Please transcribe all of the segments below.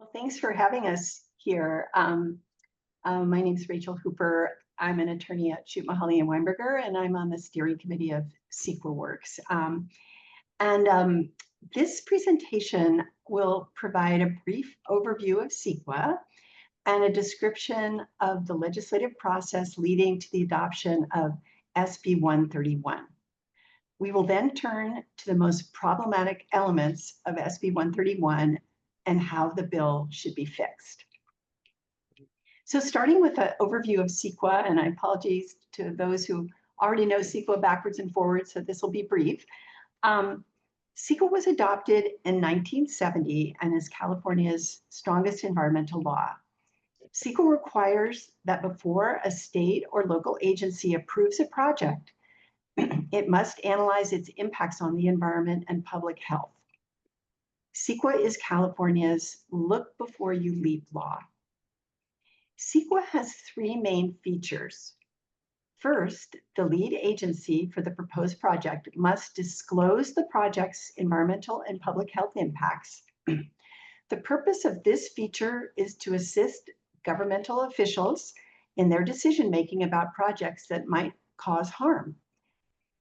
Well, thanks for having us here. My name is Rachel Hooper. I'm an attorney at Shute Mahoney and Weinberger, and I'm on the steering committee of CEQA Works. This presentation will provide a brief overview of CEQA and a description of the legislative process leading to the adoption of SB 131. We will then turn to the most problematic elements of SB 131 and how the bill should be fixed. So starting with an overview of CEQA, and I apologize to those who already know CEQA backwards and forwards, so this will be brief. CEQA was adopted in 1970 and is California's strongest environmental law. CEQA requires that before a state or local agency approves a project, it must analyze its impacts on the environment and public health. CEQA is California's look before you leap law. CEQA has three main features. First, the lead agency for the proposed project must disclose the project's environmental and public health impacts. The purpose of this feature is to assist governmental officials in their decision-making about projects that might cause harm,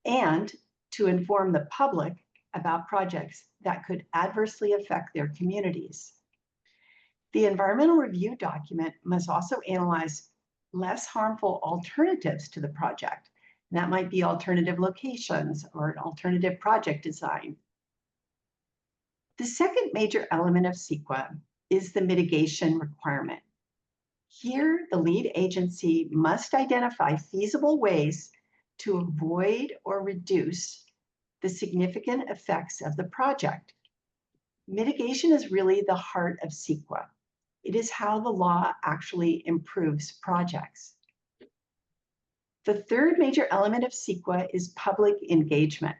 and to inform the public about projects that could adversely affect their communities. The environmental review document must also analyze less harmful alternatives to the project. And that might be alternative locations or an alternative project design. The second major element of CEQA is the mitigation requirement. Here, the lead agency must identify feasible ways to avoid or reduce the significant effects of the project. Mitigation is really the heart of CEQA. It is how the law actually improves projects. The third major element of CEQA is public engagement.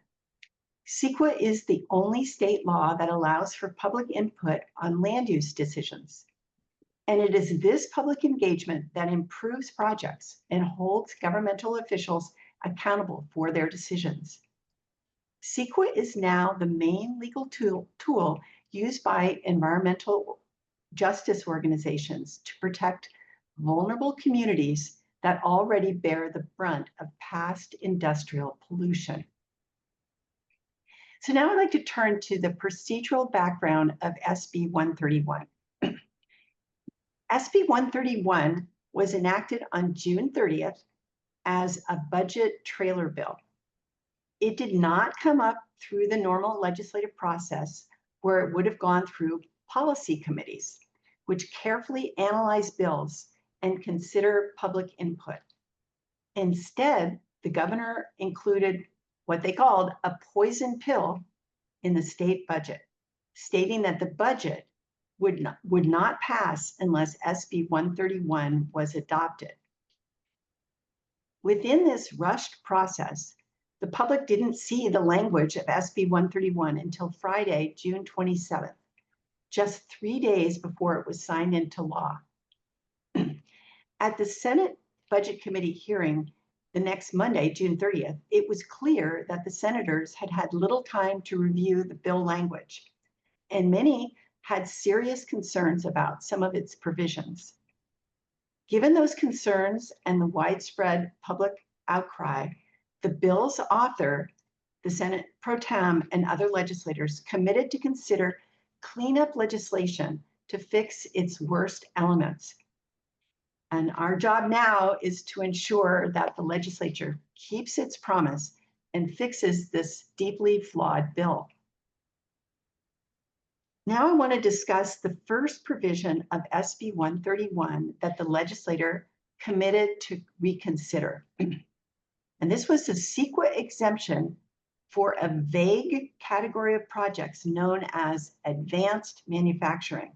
CEQA is the only state law that allows for public input on land use decisions. And it is this public engagement that improves projects and holds governmental officials accountable for their decisions. CEQA is now the main legal tool used by environmental justice organizations to protect vulnerable communities that already bear the brunt of past industrial pollution. So now I'd like to turn to the procedural background of SB 131. SB 131 was enacted on June 30th as a budget trailer bill. It did not come up through the normal legislative process where it would have gone through policy committees, which carefully analyze bills and consider public input. Instead, the governor included what they called a poison pill in the state budget, stating that the budget would not pass unless SB 131 was adopted. Within this rushed process, the public didn't see the language of SB 131 until Friday, June 27th, just 3 days before it was signed into law. At the Senate Budget Committee hearing the next Monday, June 30th, it was clear that the senators had had little time to review the bill language, and many had serious concerns about some of its provisions. Given those concerns and the widespread public outcry, the bill's author, the Senate Pro Tem, and other legislators committed to consider cleanup legislation to fix its worst elements. And our job now is to ensure that the legislature keeps its promise and fixes this deeply flawed bill. Now I want to discuss the first provision of SB 131 that the legislator committed to reconsider. And this was a CEQA exemption for a vague category of projects known as advanced manufacturing.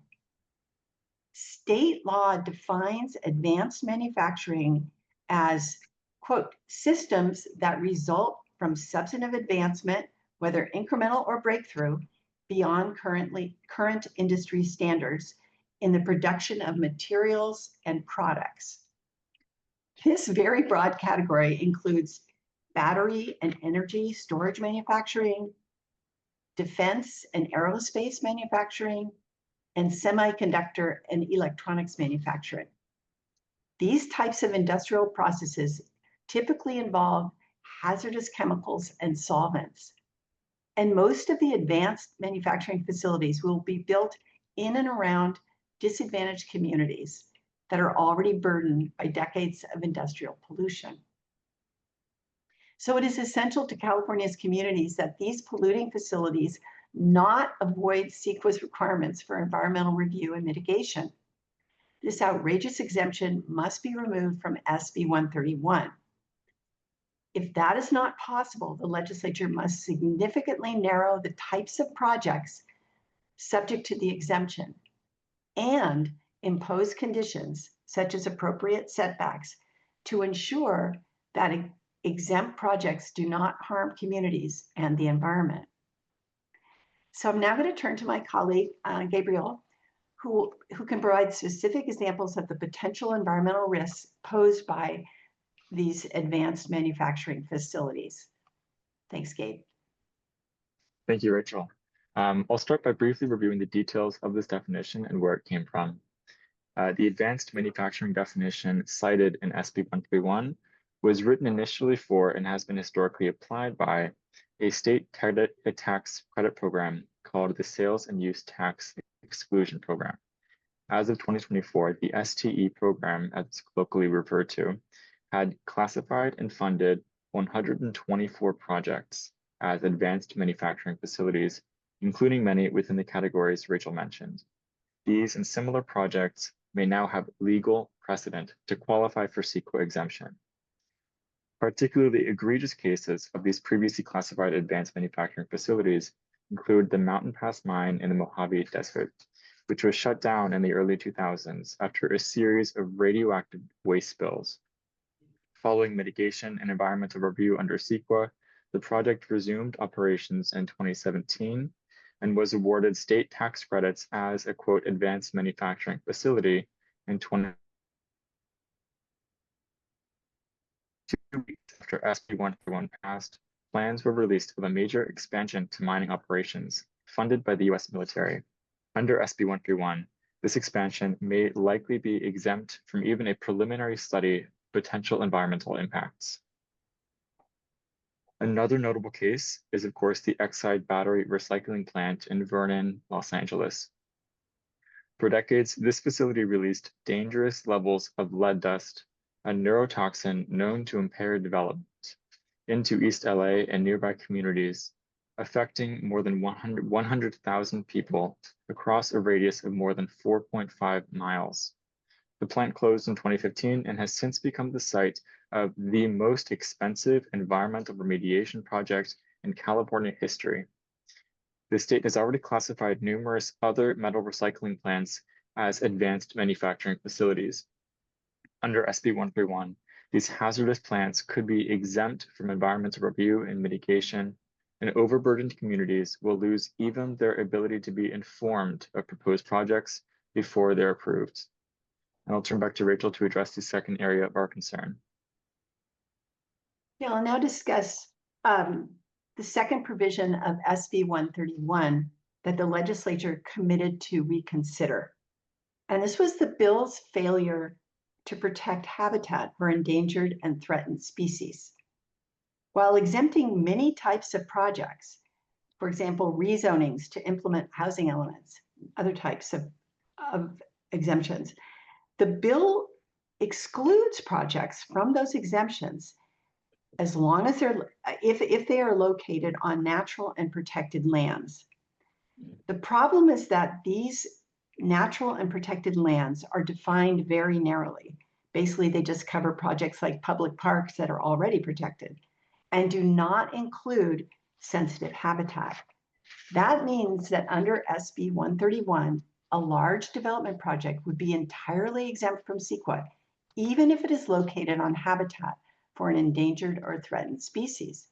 State law defines advanced manufacturing as, quote, systems that result from substantive advancement, whether incremental or breakthrough, beyond current industry standards in the production of materials and products. This very broad category includes battery and energy storage manufacturing, defense and aerospace manufacturing, and semiconductor and electronics manufacturing. These types of industrial processes typically involve hazardous chemicals and solvents. And most of the advanced manufacturing facilities will be built in and around disadvantaged communities that are already burdened by decades of industrial pollution. So it is essential to California's communities that these polluting facilities not avoid CEQA's requirements for environmental review and mitigation. This outrageous exemption must be removed from SB 131. If that is not possible, the legislature must significantly narrow the types of projects subject to the exemption and impose conditions such as appropriate setbacks to ensure that exempt projects do not harm communities and the environment. So I'm now going to turn to my colleague, Gabriel, who can provide specific examples of the potential environmental risks posed by these advanced manufacturing facilities. Thanks, Gabe. Thank you, Rachel. I'll start by briefly reviewing the details of this definition and where it came from. The advanced manufacturing definition cited in SB 131 was written initially for and has been historically applied by a state tax credit program called the Sales and Use Tax Exclusion Program. As of 2024, the STE program, as it's colloquially referred to, had classified and funded 124 projects as advanced manufacturing facilities, including many within the categories Rachel mentioned. These and similar projects may now have legal precedent to qualify for CEQA exemption. Particularly egregious cases of these previously classified advanced manufacturing facilities include the Mountain Pass mine in the Mojave Desert, which was shut down in the early 2000s after a series of radioactive waste spills. Following mitigation and environmental review under CEQA, the project resumed operations in 2017 and was awarded state tax credits as a, quote, advanced manufacturing facility in 2022 weeks after SB 131 passed. Plans were released of a major expansion to mining operations funded by the US military. Under SB 131, this expansion may likely be exempt from even a preliminary study of potential environmental impacts. Another notable case is, of course, the Exide battery recycling plant in Vernon, Los Angeles. For decades, this facility released dangerous levels of lead dust, a neurotoxin known to impair development, into East LA and nearby communities, affecting more than 100,000 people across a radius of more than 4.5 miles. The plant closed in 2015 and has since become the site of the most expensive environmental remediation project in California history. The state has already classified numerous other metal recycling plants as advanced manufacturing facilities. Under SB 131, these hazardous plants could be exempt from environmental review and mitigation, and overburdened communities will lose even their ability to be informed of proposed projects before they're approved. And I'll turn back to Rachel to address the second area of our concern. Yeah, I'll now discuss the second provision of SB 131 that the legislature committed to reconsider. And this was the bill's failure to protect habitat for endangered and threatened species. While exempting many types of projects, for example, rezonings to implement housing elements, other types of exemptions, the bill excludes projects from those exemptions as long as if they are located on natural and protected lands. The problem is that these natural and protected lands are defined very narrowly. Basically, they just cover projects like public parks that are already protected and do not include sensitive habitat. That means that under SB 131, a large development project would be entirely exempt from CEQA, even if it is located on habitat for an endangered or threatened species.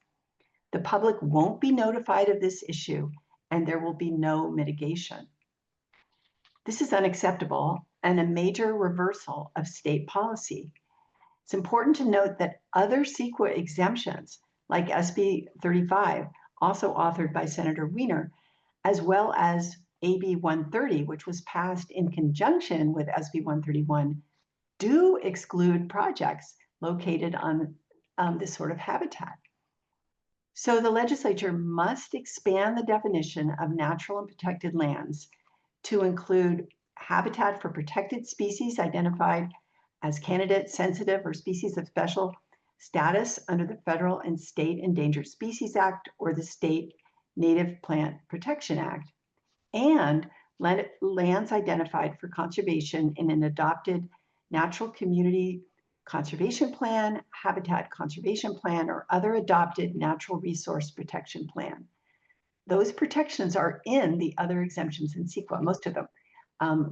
The public won't be notified of this issue, and there will be no mitigation. This is unacceptable and a major reversal of state policy. It's important to note that other CEQA exemptions, like SB 35, also authored by Senator Wiener, as well as AB 130, which was passed in conjunction with SB 131, do exclude projects located on this sort of habitat. So the legislature must expand the definition of natural and protected lands to include habitat for protected species identified as candidate sensitive or species of special status under the Federal and State Endangered Species Act or the State Native Plant Protection Act, and lands identified for conservation in an adopted natural community conservation plan, habitat conservation plan, or other adopted natural resource protection plan. Those protections are in the other exemptions in CEQA, most of them,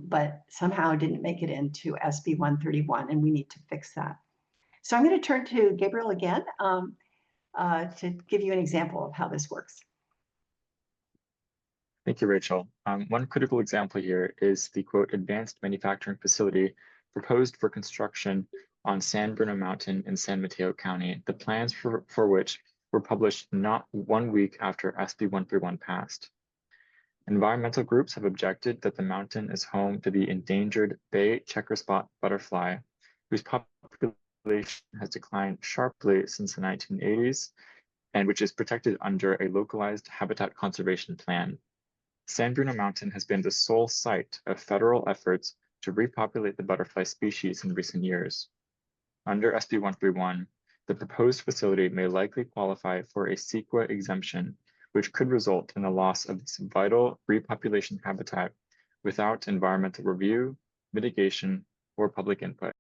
but somehow didn't make it into SB 131, and we need to fix that. So I'm going to turn to Gabriel again to give you an example of how this works. Thank you, Rachel. One critical example here is the quote, advanced manufacturing facility proposed for construction on San Bruno Mountain in San Mateo County, the plans for which were published not 1 week after SB 131 passed. Environmental groups have objected that the mountain is home to the endangered bay checker spot butterfly, whose population has declined sharply since the 1980s, and which is protected under a localized habitat conservation plan. San Bruno Mountain has been the sole site of federal efforts to repopulate the butterfly species in recent years. Under SB 131, the proposed facility may likely qualify for a CEQA exemption, which could result in the loss of this vital repopulation habitat without environmental review, mitigation, or public input.